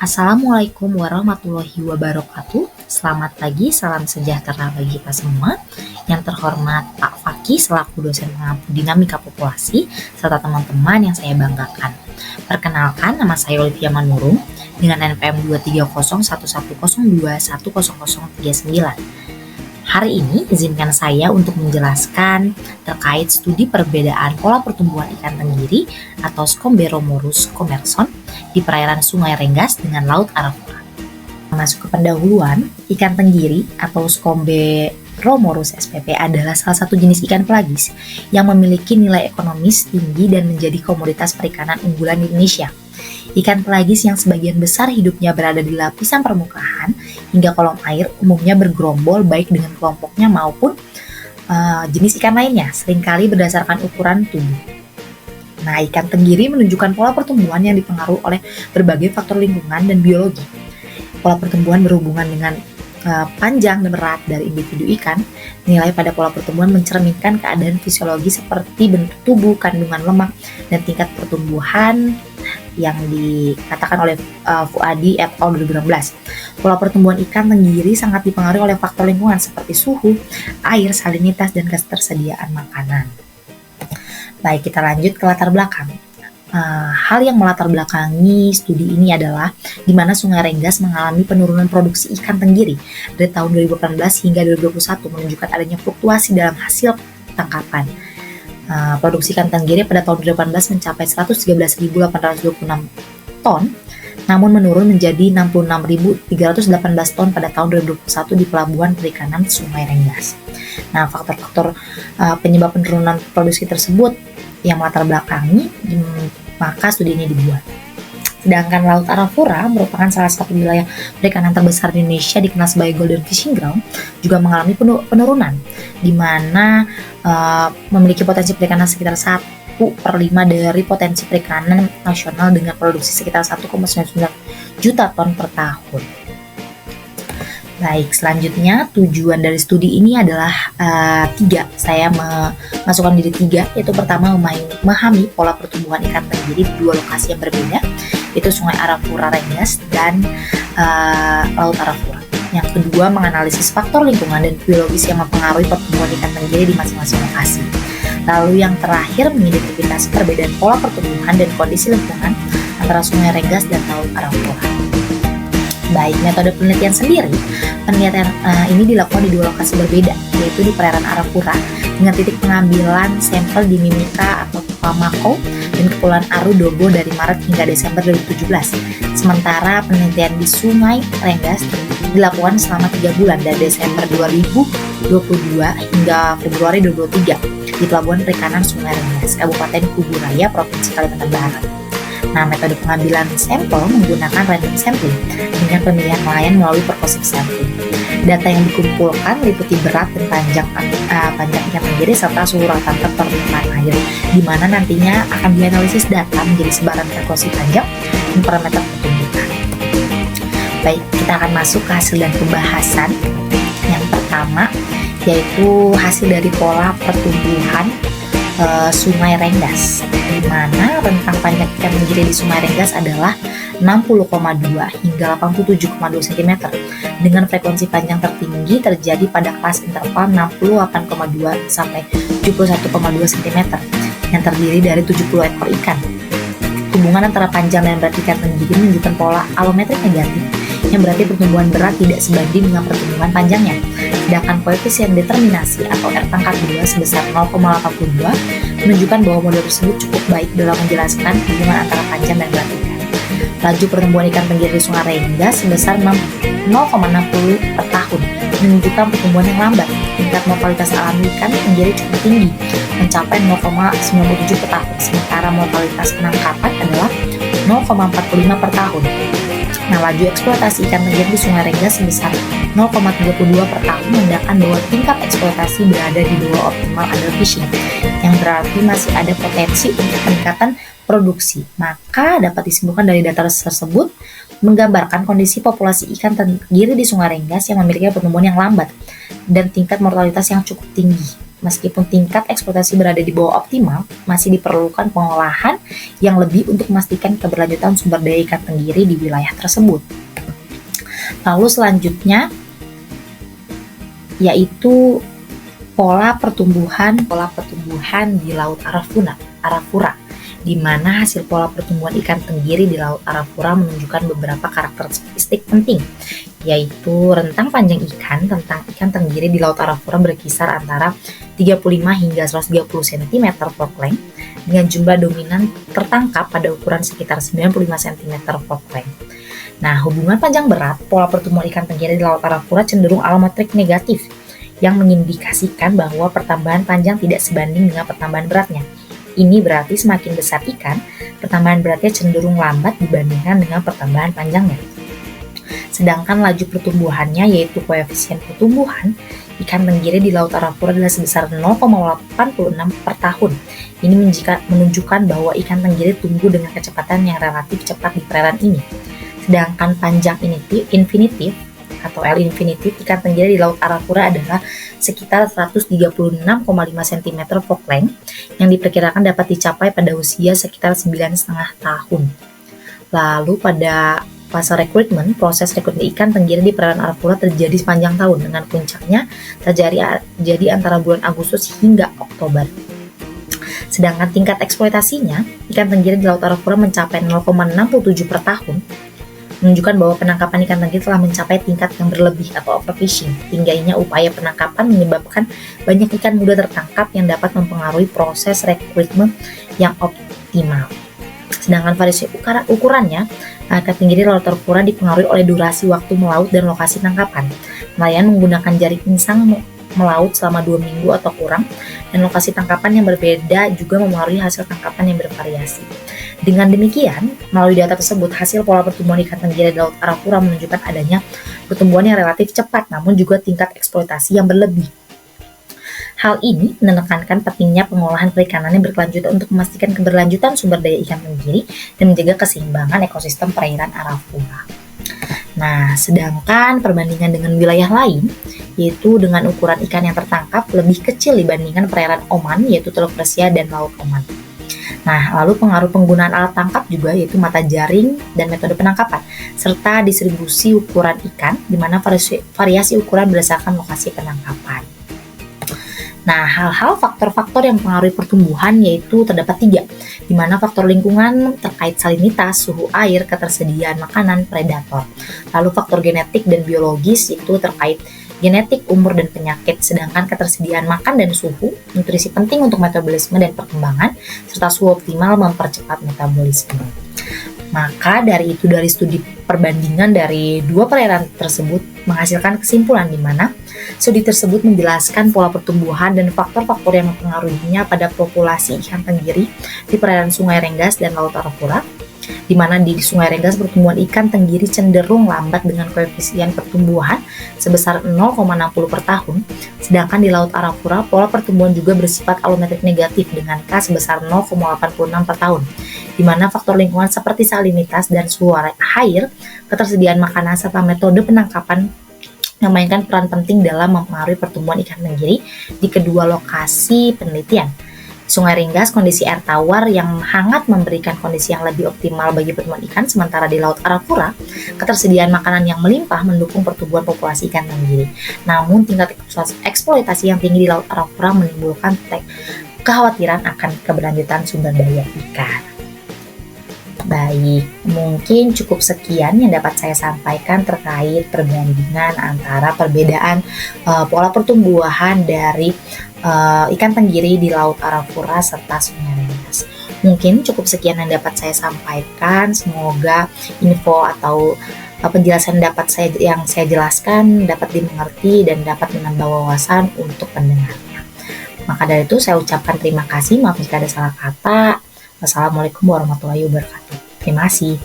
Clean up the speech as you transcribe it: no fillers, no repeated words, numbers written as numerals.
Assalamualaikum warahmatullahi wabarakatuh. Selamat pagi, salam sejahtera bagi kita semua. Yang terhormat Pak Fakih selaku dosen pengampu dinamika populasi serta teman-teman yang saya banggakan. Perkenalkan, nama saya Olivia Manurung dengan NPM 2301102100039. Hari ini izinkan saya untuk menjelaskan terkait studi perbedaan pola pertumbuhan ikan tenggiri atau Scomberomorus commerson di perairan Sungai Rengas dengan Laut Arafura. Masuk ke pendahuluan, ikan tenggiri atau Scomberomorus spp adalah salah satu jenis ikan pelagis yang memiliki nilai ekonomis tinggi dan menjadi komoditas perikanan unggulan di Indonesia. Ikan pelagis yang sebagian besar hidupnya berada di lapisan permukaan hingga kolom air umumnya bergerombol baik dengan kelompoknya maupun jenis ikan lainnya, seringkali berdasarkan ukuran tubuh. Nah, ikan tenggiri menunjukkan pola pertumbuhan yang dipengaruhi oleh berbagai faktor lingkungan dan biologi. Pola pertumbuhan berhubungan dengan panjang dan berat dari individu ikan. Nilai pada pola pertumbuhan mencerminkan keadaan fisiologi seperti bentuk tubuh, kandungan lemak, dan tingkat pertumbuhan yang dikatakan oleh Fuadi et al. 2016. Pola pertumbuhan ikan tenggiri sangat dipengaruhi oleh faktor lingkungan seperti suhu, air, salinitas, dan ketersediaan makanan. Baik, kita lanjut ke latar belakang. Hal yang melatar belakangi studi ini adalah di mana Sungai Rengas mengalami penurunan produksi ikan tenggiri dari tahun 2018 hingga 2021 menunjukkan adanya fluktuasi dalam hasil tangkapan. Produksi ikan tenggiri pada tahun 2018 mencapai 113.826 ton, namun menurun menjadi 66.318 ton pada tahun 2021 di Pelabuhan Perikanan Sungai Rengas. Nah, faktor-faktor penyebab penurunan produksi tersebut yang melatar belakangi, maka studi ini dibuat. Sedangkan Laut Arafura merupakan salah satu wilayah perikanan terbesar di Indonesia dikenal sebagai Golden Fishing Ground, juga mengalami penurunan, di mana memiliki potensi perikanan sekitar 1/5 dari potensi perikanan nasional dengan produksi sekitar 1,99 juta ton per tahun. Baik, selanjutnya tujuan dari studi ini adalah 3. Saya memasukkan diri 3, yaitu pertama memahami pola pertumbuhan ikan tenggiri di 2 lokasi yang berbeda, yaitu Sungai Arafura Rengas dan Laut Arafura. Yang kedua, menganalisis faktor lingkungan dan biologis yang mempengaruhi pertumbuhan ikan tenggiri di masing-masing lokasi. Lalu yang terakhir, mengidentifikasi perbedaan pola pertumbuhan dan kondisi lingkungan antara Sungai Rengas dan Laut Arafura. Baik, metode penelitian sendiri, penelitian ini dilakukan di 2 lokasi berbeda, yaitu di perairan Arafura dengan titik pengambilan sampel di Mimika atau Pamako dan Kepulauan Aru Dobo dari Maret hingga Desember 2017. Sementara penelitian di Sungai Rengas dilakukan selama 3 bulan dari Desember 2022 hingga Februari 2023 di Pelabuhan Perikanan Sungai Rengas, Kabupaten Kuburaya, Provinsi Kalimantan Barat. Nah, metode pengambilan sampel menggunakan random sampling dengan pemilihan nelayan melalui purposive sampling. Data yang dikumpulkan meliputi berat dan panjang ikan tenggiri serta suhu rata-rata permukaan air, di mana nantinya akan dianalisis data menjadi sebaran frekuensi panjang dan parameter pertumbuhan. Baik, kita akan masuk ke hasil dan pembahasan. Yang pertama, yaitu hasil dari pola pertumbuhan Sungai Rengas, di mana rentang panjang ikan tenggiri di Sungai Rengas adalah 60,2 hingga 87,2 cm dengan frekuensi panjang tertinggi terjadi pada kelas interval 68,2 sampai 71,2 cm yang terdiri dari 70 ekor ikan. Hubungan antara panjang dan berat ikan tenggiri menunjukkan pola alometrik negatif, yang berarti pertumbuhan berat tidak sebanding dengan pertumbuhan panjangnya. Sedangkan koefisien determinasi atau R pangkat 2 sebesar 0,82 menunjukkan bahwa model tersebut cukup baik dalam menjelaskan hubungan antara panjang dan berat ikan. Laju pertumbuhan ikan tenggiri di Sungai Rengas sebesar 0,60 per tahun menunjukkan pertumbuhan yang lambat. Tingkat mortalitas alami ikan tenggiri cukup tinggi, mencapai 0,97 per tahun, sementara mortalitas penangkapan adalah 0,45 per tahun. Nah, laju eksploitasi ikan tenggiri di Sungai Rengas sebesar 0,32 per tahun menandakan bahwa tingkat eksploitasi berada di bawah optimal underfishing, yang berarti masih ada potensi untuk peningkatan produksi. Maka dapat disimpulkan dari data tersebut menggambarkan kondisi populasi ikan tenggiri di Sungai Rengas yang memiliki pertumbuhan yang lambat dan tingkat mortalitas yang cukup tinggi. Meskipun tingkat eksploitasi berada di bawah optimal, masih diperlukan pengolahan yang lebih untuk memastikan keberlanjutan sumber daya ikan tenggiri di wilayah tersebut. Lalu selanjutnya yaitu pola pertumbuhan di Laut Arafura, di mana hasil pola pertumbuhan ikan tenggiri di Laut Arafura menunjukkan beberapa karakteristik penting, yaitu rentang panjang ikan tenggiri di Laut Arafura berkisar antara 35 hingga 130 cm fork length, dengan jumlah dominan tertangkap pada ukuran sekitar 95 cm fork length. Nah, hubungan panjang berat pola pertumbuhan ikan tenggiri di Laut Arafura cenderung alometrik negatif, yang mengindikasikan bahwa pertambahan panjang tidak sebanding dengan pertambahan beratnya. Ini berarti semakin besar ikan, pertambahan beratnya cenderung lambat dibandingkan dengan pertambahan panjangnya. Sedangkan laju pertumbuhannya, yaitu koefisien pertumbuhan ikan tenggiri di Laut Arafura adalah sebesar 0,86 per tahun. Ini menunjukkan bahwa ikan tenggiri tumbuh dengan kecepatan yang relatif cepat di perairan ini. Sedangkan panjang infinitif atau L infinitif ikan tenggiri di Laut Arafura adalah sekitar 136,5 cm fork length, yang diperkirakan dapat dicapai pada usia sekitar 9,5 tahun. Lalu pada fase rekrutmen, proses rekrutmen ikan tenggiri di perairan Arafura terjadi sepanjang tahun, dengan puncaknya terjadi antara bulan Agustus hingga Oktober. Sedangkan tingkat eksploitasinya, ikan tenggiri di Laut Arafura mencapai 0,67 per tahun, menunjukkan bahwa penangkapan ikan tenggiri telah mencapai tingkat yang berlebih atau overfishing. Tingginya upaya penangkapan menyebabkan banyak ikan muda tertangkap yang dapat mempengaruhi proses rekrutmen yang optimal. Sedangkan variasi ukurannya, ikan tenggiri di Laut Arafura dipengaruhi oleh durasi waktu melaut dan lokasi tangkapan. Nelayan menggunakan jaring insang melaut selama 2 minggu atau kurang, dan lokasi tangkapan yang berbeda juga mempengaruhi hasil tangkapan yang bervariasi. Dengan demikian, melalui data tersebut, hasil pola pertumbuhan ikan tenggiri di Laut Arafura menunjukkan adanya pertumbuhan yang relatif cepat, namun juga tingkat eksploitasi yang berlebih. Hal ini menekankan pentingnya pengolahan perikanan yang berkelanjutan untuk memastikan keberlanjutan sumber daya ikan tenggiri dan menjaga keseimbangan ekosistem perairan Arafura. Nah, sedangkan perbandingan dengan wilayah lain, yaitu dengan ukuran ikan yang tertangkap lebih kecil dibandingkan perairan Oman, yaitu Teluk Persia dan Laut Oman. Nah, lalu pengaruh penggunaan alat tangkap juga, yaitu mata jaring dan metode penangkapan, serta distribusi ukuran ikan, di mana variasi ukuran berdasarkan lokasi penangkapan. Nah, hal-hal faktor-faktor yang mempengaruhi pertumbuhan yaitu terdapat 3, di mana faktor lingkungan terkait salinitas, suhu air, ketersediaan makanan, predator. Lalu faktor genetik dan biologis yaitu terkait genetik, umur, dan penyakit. Sedangkan ketersediaan makan dan suhu, nutrisi penting untuk metabolisme dan perkembangan, serta suhu optimal mempercepat metabolisme. Maka dari studi perbandingan dari 2 perairan tersebut menghasilkan kesimpulan di mana studi tersebut menjelaskan pola pertumbuhan dan faktor-faktor yang mempengaruhinya pada populasi ikan tenggiri di perairan Sungai Rengas dan Laut Arafura, di mana di Sungai Rengas pertumbuhan ikan tenggiri cenderung lambat dengan koefisien pertumbuhan sebesar 0,60 per tahun, sedangkan di Laut Arafura pola pertumbuhan juga bersifat alometrik negatif dengan K sebesar 0,86 per tahun, di mana faktor lingkungan seperti salinitas dan suhu air, ketersediaan makanan, serta metode penangkapan memainkan peran penting dalam mempengaruhi pertumbuhan ikan tenggiri di kedua lokasi penelitian. Sungai Rengas, kondisi air tawar yang hangat memberikan kondisi yang lebih optimal bagi pertumbuhan ikan, sementara di Laut Arafura, ketersediaan makanan yang melimpah mendukung pertumbuhan populasi ikan tenggiri. Namun, tingkat eksploitasi yang tinggi di Laut Arafura menimbulkan kekhawatiran akan keberlanjutan sumber daya ikan. Baik, mungkin cukup sekian yang dapat saya sampaikan terkait perbandingan antara perbedaan pola pertumbuhan dari ikan tenggiri di Laut Arafura serta Sungai Rengas. Mungkin cukup sekian yang dapat saya sampaikan. Semoga info atau penjelasan yang saya jelaskan dapat dimengerti dan dapat menambah wawasan untuk pendengarnya. Maka dari itu saya ucapkan terima kasih. Maaf jika ada salah kata. Wassalamualaikum warahmatullahi wabarakatuh. Terima kasih.